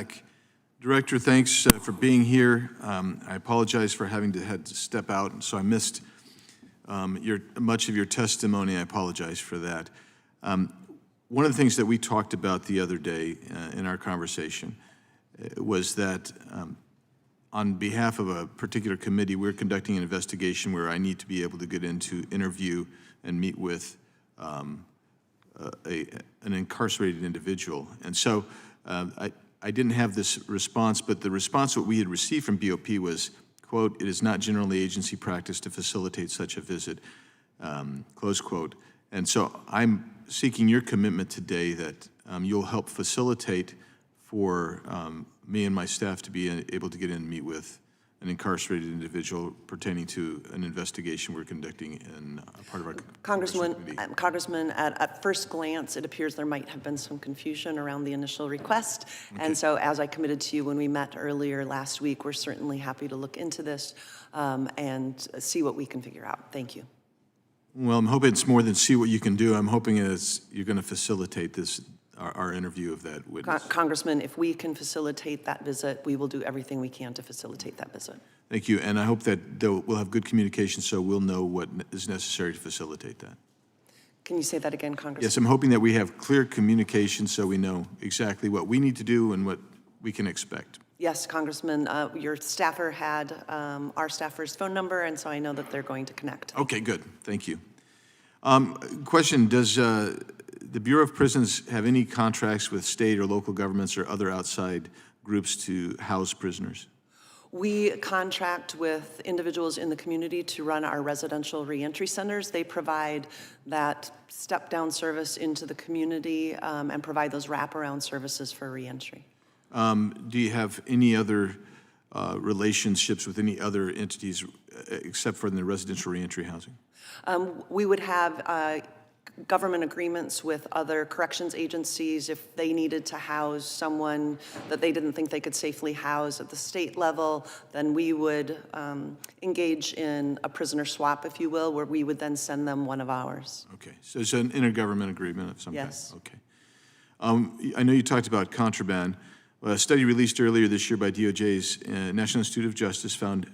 back. Director, thanks for being here. I apologize for having to had to step out, so I missed much of your testimony. I apologize for that. One of the things that we talked about the other day in our conversation was that on behalf of a particular committee, we're conducting an investigation where I need to be able to get into interview and meet with an incarcerated individual. And so I didn't have this response, but the response that we had received from BOP was, quote, "It is not generally agency practice to facilitate such a visit," close quote. And so I'm seeking your commitment today that you'll help facilitate for me and my staff to be able to get in and meet with an incarcerated individual pertaining to an investigation we're conducting in a part of our Congressman, at first glance, it appears there might have been some confusion around the initial request. Okay. And so as I committed to you when we met earlier last week, we're certainly happy to look into this and see what we can figure out. Thank you. Well, I'm hoping it's more than see what you can do. I'm hoping you're going to facilitate this, our interview of that witness. Congressman, if we can facilitate that visit, we will do everything we can to facilitate that visit. Thank you, and I hope that we'll have good communication so we'll know what is necessary to facilitate that. Can you say that again, Congressman? Yes, I'm hoping that we have clear communication so we know exactly what we need to do and what we can expect. Yes, Congressman, your staffer had our staffer's phone number, and so I know that they're going to connect. Okay, good, thank you. Question, does the Bureau of Prisons have any contracts with state or local governments or other outside groups to house prisoners? We contract with individuals in the community to run our residential reentry centers. They provide that step-down service into the community and provide those wraparound services for reentry. Do you have any other relationships with any other entities except for the residential reentry housing? We would have government agreements with other corrections agencies if they needed to house someone that they didn't think they could safely house at the state level. Then we would engage in a prisoner swap, if you will, where we would then send them one of ours. Okay, so it's an intergovernment agreement of some kind. Yes. Okay. I know you talked about contraband. A study released earlier this year by DOJ's National Institute of Justice found,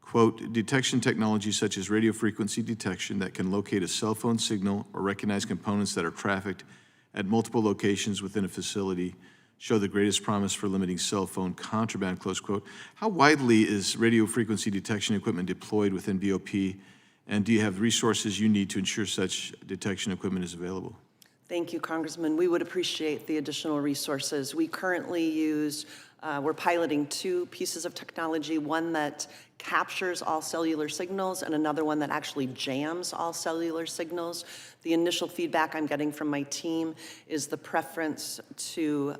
quote, detection technology such as radio frequency detection that can locate a cell phone signal or recognize components that are trafficked at multiple locations within a facility show the greatest promise for limiting cell phone contraband, close quote. How widely is radio frequency detection equipment deployed within BOP, and do you have resources you need to ensure such detection equipment is available? Thank you, Congressman. We would appreciate the additional resources. We currently use, we're piloting two pieces of technology, one that captures all cellular signals and another one that actually jams all cellular signals. The initial feedback I'm getting from my team is the preference to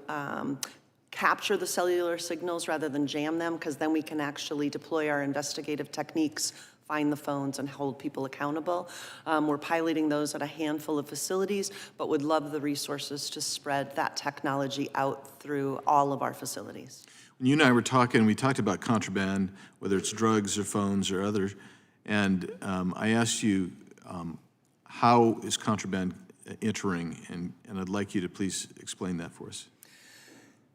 capture the cellular signals rather than jam them, because then we can actually deploy our investigative techniques, find the phones, and hold people accountable. We're piloting those at a handful of facilities, but would love the resources to spread that technology out through all of our facilities. When you and I were talking, we talked about contraband, whether it's drugs or phones or others, and I asked you, how is contraband entering, and I'd like you to please explain that for us.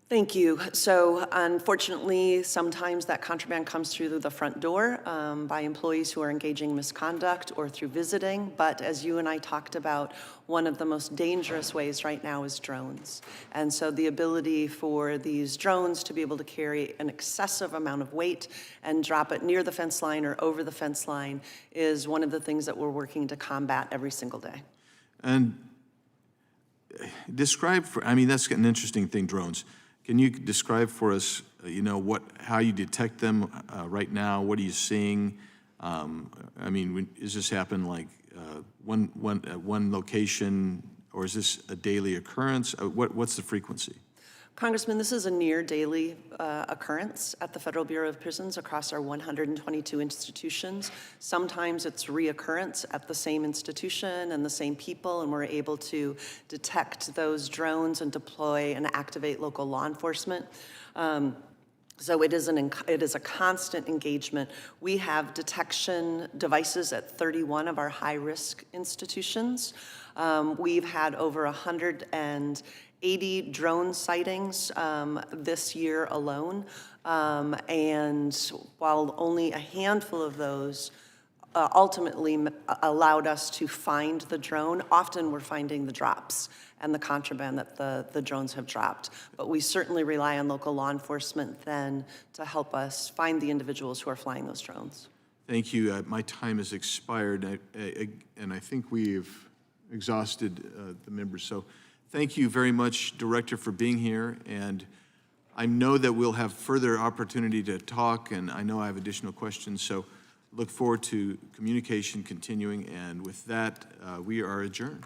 Thank you. So unfortunately, sometimes that contraband comes through the front door by employees who are engaging in misconduct or through visiting. But as you and I talked about, one of the most dangerous ways right now is drones. And so the ability for these drones to be able to carry an excessive amount of weight and drop it near the fence line or over the fence line is one of the things that we're working to combat every single day. And describe, I mean, that's an interesting thing, drones. Can you describe for us, how you detect them right now? What are you seeing? I mean, does this happen like one location, or is this a daily occurrence? What's the frequency? Congressman, this is a near daily occurrence at the Federal Bureau of Prisons across our 122 institutions. Sometimes it's reoccurrence at the same institution and the same people, and we're able to detect those drones and deploy and activate local law enforcement. So it is a constant engagement. We have detection devices at 31 of our high-risk institutions. We've had over 180 80 drone sightings this year alone. And while only a handful of those ultimately allowed us to find the drone, often we're finding the drops and the contraband that the drones have dropped. But we certainly rely on local law enforcement then to help us find the individuals who are flying those drones. Thank you. My time has expired, and I think we've exhausted the members. So thank you very much, Director, for being here. And I know that we'll have further opportunity to talk, and I know I have additional questions. So look forward to communication continuing. And with that, we are adjourned.